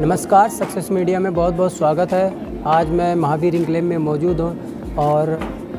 नमस्कार, success media में बहुत बहुत स्वागत है। आज मैं महावीर इंक्लेव में मौजूद हूँ और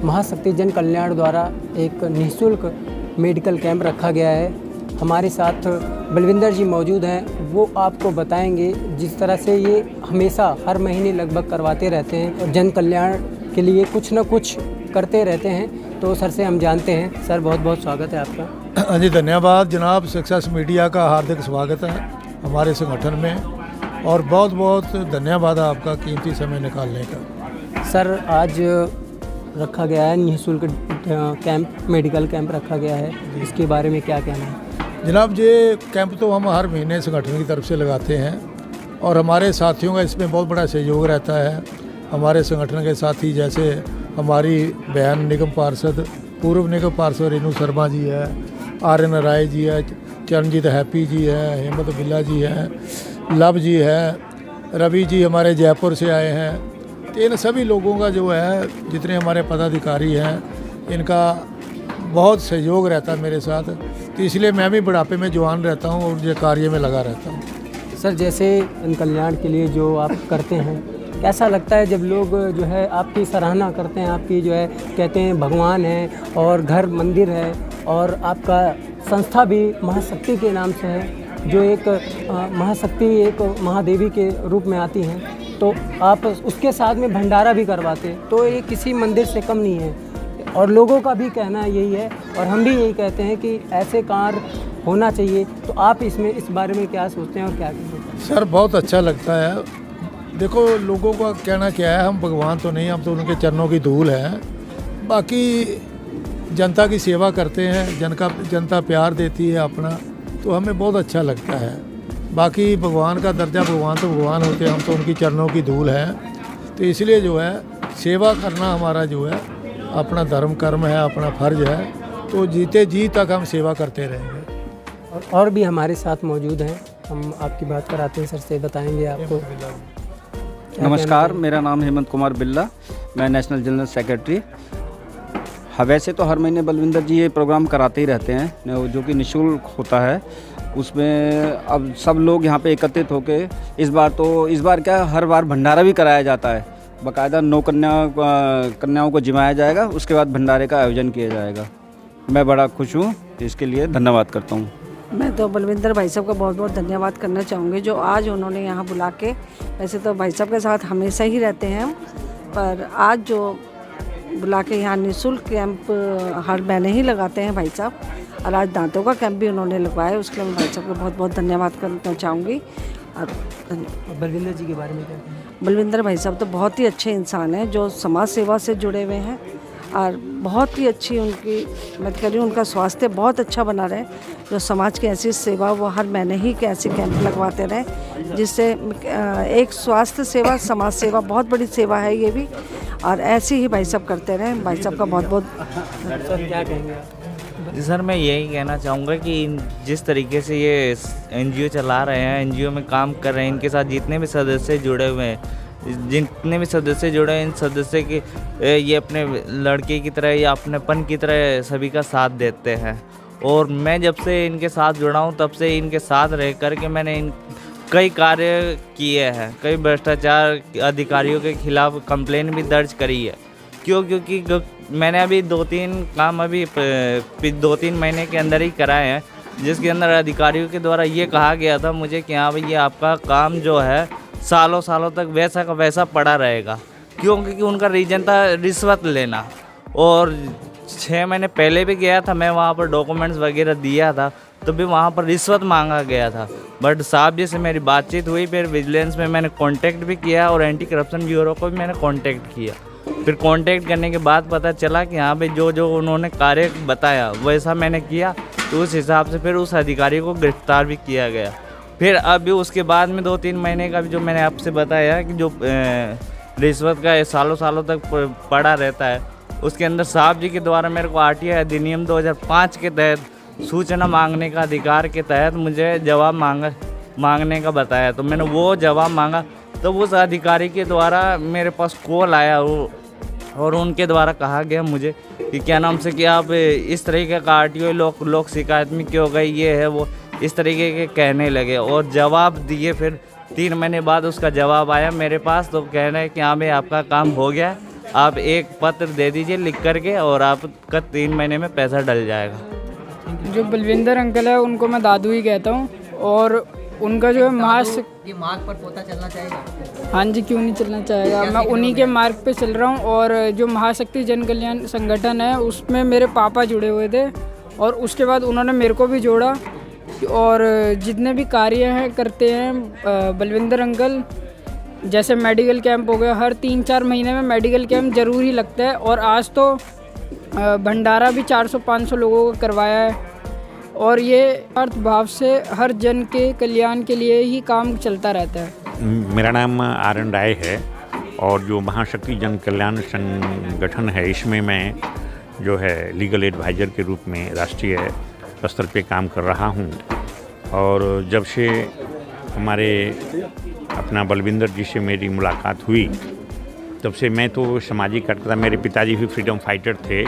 महाशक्ति जन कल्याण द्वारा एक निःशुल्क मेडिकल कैंप रखा गया है। हमारे साथ बलविंदर जी मौजूद हैं, वो आपको बताएंगे जिस तरह से ये हमेशा हर महीने लगभग करवाते रहते हैं और जन कल्याण के लिए कुछ न कुछ करते रहते हैं। तो सर से हम जानते हैं। सर, बहुत बहुत स्वागत है आपका। हाँ जी, धन्यवाद जनाब। सक्सेस मीडिया का हार्दिक स्वागत है हमारे संगठन में और बहुत बहुत धन्यवाद आपका कीमती समय निकालने का। सर, आज रखा गया है निःशुल्क कैंप, मेडिकल कैंप रखा गया है, इसके बारे में क्या कहना है? जनाब, ये कैंप तो हम हर महीने संगठन की तरफ से लगाते हैं और हमारे साथियों का इसमें बहुत बड़ा सहयोग रहता है। हमारे संगठन के साथी जैसे हमारी बहन निगम पार्षद, पूर्व निगम पार्षद रेणु शर्मा जी है, आर्यन राय जी है, चरणजीत हैप्पी जी है, हेमंत बिल्ला जी है, लव जी है, रवि जी हमारे जयपुर से आए हैं। तो इन सभी लोगों का जो है, जितने हमारे पदाधिकारी हैं, इनका बहुत सहयोग रहता है मेरे साथ। तो इसलिए मैं भी बुढ़ापे में जवान रहता हूँ और ये कार्य में लगा रहता हूँ। सर, जैसे जन कल्याण के लिए जो आप करते हैं, कैसा लगता है जब लोग जो है आपकी सराहना करते हैं, आपकी जो है कहते हैं भगवान है और घर मंदिर है और आपका संस्था भी महाशक्ति के नाम से है, जो एक महाशक्ति एक महादेवी के रूप में आती हैं, तो आप उसके साथ में भंडारा भी करवाते हैं, तो ये किसी मंदिर से कम नहीं है। और लोगों का भी कहना यही है और हम भी यही कहते हैं कि ऐसे कार्य होना चाहिए। तो आप इस बारे में क्या सोचते हैं और क्या कहते हैं? सर, बहुत अच्छा लगता है। देखो, लोगों का कहना क्या है, हम भगवान तो नहीं, हम तो उनके चरणों की धूल हैं। बाकी जनता की सेवा करते हैं, जनता प्यार देती है अपना, तो हमें बहुत अच्छा लगता है। बाकी भगवान का दर्जा, भगवान तो भगवान होते हैं, हम तो उनकी चरणों की धूल हैं। तो इसलिए जो है सेवा करना हमारा जो है अपना धर्म कर्म है, अपना फर्ज है। तो जीते जी तक हम सेवा करते रहेंगे। और भी हमारे साथ मौजूद हैं, हम आपकी बात कराते हैं। सर से बताएंगे आपको। नमस्कार, मेरा नाम हेमंत कुमार बिल्ला, मैं नेशनल जनरल सेक्रेटरी। हाँ, वैसे तो हर महीने बलविंदर जी ये प्रोग्राम कराते ही रहते हैं जो कि निःशुल्क होता है। उसमें अब सब लोग यहाँ पे एकत्रित होकर इस बार क्या हर बार भंडारा भी कराया जाता है। बाकायदा 9 कन्याओं को जिमाया जाएगा, उसके बाद भंडारे का आयोजन किया जाएगा। मैं बड़ा खुश हूँ, इसके लिए धन्यवाद करता हूँ। मैं तो बलविंदर भाई साहब का बहुत बहुत धन्यवाद करना चाहूँगी, जो आज उन्होंने यहाँ बुला के, वैसे तो भाई साहब के साथ हमेशा ही रहते हैं, पर आज जो बुला के यहाँ निःशुल्क कैंप हर महीने ही लगाते हैं भाई साहब, और आज दांतों का कैंप भी उन्होंने लगवाया, उसके लिए मैं भाई साहब का बहुत बहुत धन्यवाद करना चाहूँगी। और बलविंदर जी के बारे में क्या कहना है? बलविंदर भाई साहब तो बहुत ही अच्छे इंसान हैं, जो समाज सेवा से जुड़े हुए हैं और बहुत ही अच्छी उनकी, मैं कह रही हूँ उनका स्वास्थ्य बहुत अच्छा बना रहे, जो समाज की ऐसी सेवा वो हर महीने ही के ऐसे कैंप लगवाते रहे, जिससे एक स्वास्थ्य सेवा, समाज सेवा बहुत बड़ी सेवा है ये भी, और ऐसे ही भाई साहब करते रहे। भाई साहब का बहुत बहुत। सर, क्या कहेंगे आप? जी सर, मैं यही कहना चाहूँगा कि जिस तरीके से ये एनजीओ चला रहे हैं, एनजीओ में काम कर रहे हैं, इनके साथ जितने भी सदस्य जुड़े हुए हैं, इन सदस्य के ये अपने लड़के की तरह या अपनेपन की तरह सभी का साथ देते हैं। और मैं जब से इनके साथ जुड़ा हूँ, तब से इनके साथ रह कर के मैंने कई कार्य किए हैं, कई भ्रष्टाचार अधिकारियों के खिलाफ कंप्लेन भी दर्ज करी है। क्योंकि मैंने अभी 2-3 काम 2-3 महीने के अंदर ही कराए हैं, जिसके अंदर अधिकारियों के द्वारा ये कहा गया था मुझे कि हाँ भाई, ये आपका काम जो है सालों सालों तक वैसा का वैसा पड़ा रहेगा। क्योंकि उनका रीजन था रिश्वत लेना। और 6 महीने पहले भी गया था मैं, वहाँ पर डॉक्यूमेंट्स वगैरह दिया था, तो भी वहाँ पर रिश्वत मांगा गया था। बट साहब जी से मेरी बातचीत हुई, फिर विजिलेंस में मैंने कांटेक्ट भी किया और एंटी करप्शन ब्यूरो को भी मैंने कांटेक्ट किया। फिर कांटेक्ट करने के बाद पता चला कि हाँ भाई, जो उन्होंने कार्य बताया वैसा मैंने किया, तो उस हिसाब से फिर उस अधिकारी को गिरफ्तार भी किया गया। फिर अभी उसके बाद में 2-3 महीने का भी जो मैंने आपसे बताया कि जो रिश्वत का सालों सालों तक पड़ा रहता है, उसके अंदर साहब जी के द्वारा मेरे को आरटीआई अधिनियम 2005 के तहत सूचना मांगने का अधिकार के तहत मुझे जवाब मांगने का बताया। तो मैंने वो जवाब मांगा, तो उस अधिकारी के द्वारा मेरे पास कॉल आया और उनके द्वारा कहा गया मुझे कि क्या नाम से कि आप इस तरीके का आरटीओ लोक शिकायत में क्यों गई, ये है वो, इस तरीके के कहने लगे और जवाब दिए। फिर 3 महीने बाद उसका जवाब आया मेरे पास, तो कह रहे हैं कि हाँ भाई आपका काम हो गया, आप एक पत्र दे दीजिए लिख करके और आपका 3 महीने में पैसा डल जाएगा। जो बलविंदर अंकल है उनको मैं दादू ही कहता हूँ, और उनका जो है ये मार्ग पर पोता चलना चाहेगा। हाँ जी, क्यों नहीं चलना चाहेगा। मैं उन्हीं के मार्ग पे चल रहा हूँ। और जो महाशक्ति जन कल्याण संगठन है उसमें मेरे पापा जुड़े हुए थे, और उसके बाद उन्होंने मेरे को भी जोड़ा। और जितने भी कार्य हैं करते हैं बलविंदर अंकल, जैसे मेडिकल कैंप हो गया, हर 3-4 महीने में मेडिकल कैंप ज़रूर ही लगता है। और आज तो भंडारा भी 400-500 लोगों को करवाया है। और ये अर्थ भाव से हर जन के कल्याण के लिए ही काम चलता रहता है। मेरा नाम आर.एन. राय है, और जो महाशक्ति जन कल्याण संगठन है इसमें मैं जो है लीगल एडवाइज़र के रूप में राष्ट्रीय स्तर पे काम कर रहा हूँ। और जब से हमारे अपना बलविंदर जी से मेरी मुलाकात हुई, तब से मैं तो सामाजिक कार्यकर्ता, मेरे पिताजी भी फ्रीडम फाइटर थे,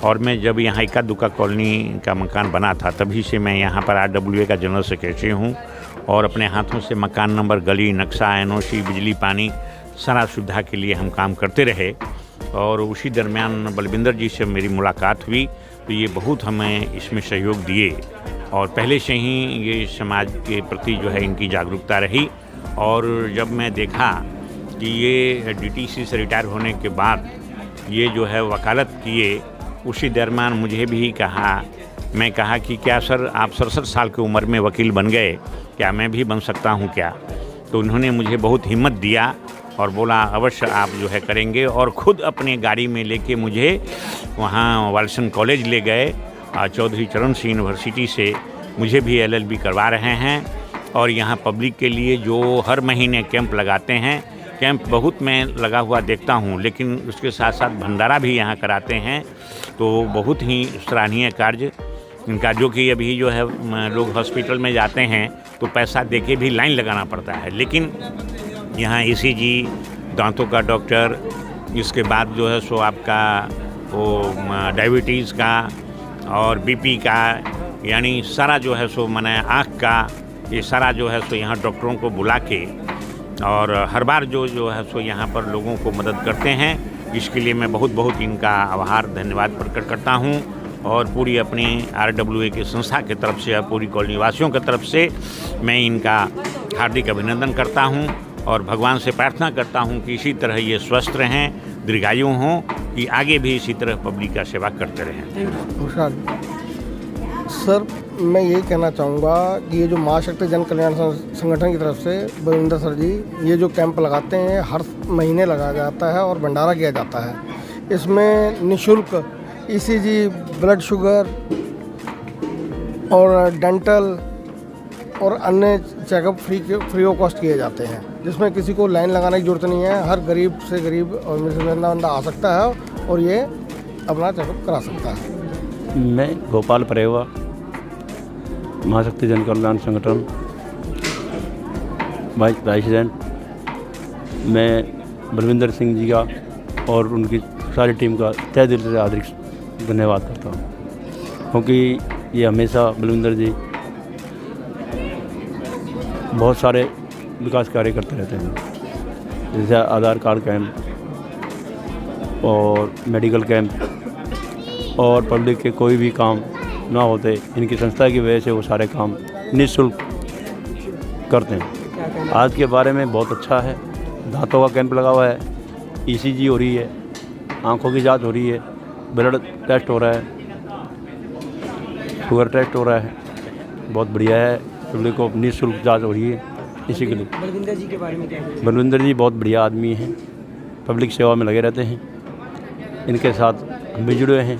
और मैं जब यहाँ इक्का दुक्का कॉलोनी का मकान बना था तभी से मैं यहाँ पर RWA का जनरल सेक्रेटरी हूँ। और अपने हाथों से मकान नंबर, गली, नक्शा, NOC, बिजली, पानी, सारा सुविधा के लिए हम काम करते रहे। और उसी दरमियान बलविंदर जी से मेरी मुलाकात हुई तो ये बहुत हमें इसमें सहयोग दिए, और पहले से ही ये समाज के प्रति जो है इनकी जागरूकता रही। और जब मैं देखा कि ये DTC से रिटायर होने के बाद ये जो है वकालत किए, उसी दरमियान मुझे भी मैं कहा कि क्या सर आप 67 साल की उम्र में वकील बन गए, क्या मैं भी बन सकता हूं क्या। तो उन्होंने मुझे बहुत हिम्मत दिया और बोला अवश्य आप जो है करेंगे, और ख़ुद अपने गाड़ी में लेके मुझे वहाँ वाल्सन कॉलेज ले गए। चौधरी चरण सिंह यूनिवर्सिटी से मुझे भी LLB करवा रहे हैं। और यहाँ पब्लिक के लिए जो हर महीने कैंप लगाते हैं, कैंप बहुत मैं लगा हुआ देखता हूँ, लेकिन उसके साथ साथ भंडारा भी यहाँ कराते हैं। तो बहुत ही सराहनीय कार्य इनका, जो कि अभी जो है लोग हॉस्पिटल में जाते हैं तो पैसा देके भी लाइन लगाना पड़ता है, लेकिन यहाँ ECG, दांतों का डॉक्टर, इसके बाद जो है सो आपका वो डायबिटीज़ का और BP का, यानी सारा जो है सो माने आँख का, ये सारा जो है सो यहाँ डॉक्टरों को बुला के और हर बार जो है सो यहाँ पर लोगों को मदद करते हैं। इसके लिए मैं बहुत इनका आभार धन्यवाद प्रकट करता हूँ। और पूरी अपनी RWA की संस्था की तरफ से और पूरी कॉलोनी वासियों की तरफ से मैं इनका हार्दिक अभिनंदन करता हूँ, और भगवान से प्रार्थना करता हूँ कि इसी तरह ये स्वस्थ रहें, दीर्घायु हों, कि आगे भी इसी तरह पब्लिक का सेवा करते रहें। नमस्कार सर, मैं यही कहना चाहूँगा कि ये जो महाशक्ति जन कल्याण संगठन की तरफ से बलविंदर सर जी ये जो कैंप लगाते हैं हर महीने लगाया जाता है और भंडारा किया जाता है। इसमें निःशुल्क ECG, ब्लड शुगर और डेंटल और अन्य चेकअप फ्री ऑफ कॉस्ट किए जाते हैं, जिसमें किसी को लाइन लगाने की जरूरत नहीं है। हर गरीब से गरीब और मिलता बंदा आ सकता है और ये अपना चेकअप करा सकता है। मैं गोपाल परेवा, महाशक्ति जन कल्याण संगठन वाइस प्रेसिडेंट। मैं बलविंदर सिंह जी का और उनकी सारी टीम का तहे दिल से हार्दिक धन्यवाद करता हूँ, क्योंकि ये हमेशा बलविंदर जी बहुत सारे विकास कार्य करते रहते हैं, जैसे आधार कार्ड कैंप और मेडिकल कैंप, और पब्लिक के कोई भी काम ना होते इनकी संस्था की वजह से वो सारे काम निःशुल्क करते हैं। आज के बारे में बहुत अच्छा है। दांतों का कैंप लगा हुआ है, ECG हो रही है, आंखों की जांच हो रही है, ब्लड टेस्ट हो रहा है, शुगर टेस्ट हो रहा है। बहुत बढ़िया है, पब्लिक को निःशुल्क जांच हो रही है। इसी के लिए बलविंदर जी के बारे में क्या है? बलविंदर जी बहुत बढ़िया आदमी हैं, पब्लिक सेवा में लगे रहते हैं। इनके साथ हम भी जुड़े हैं।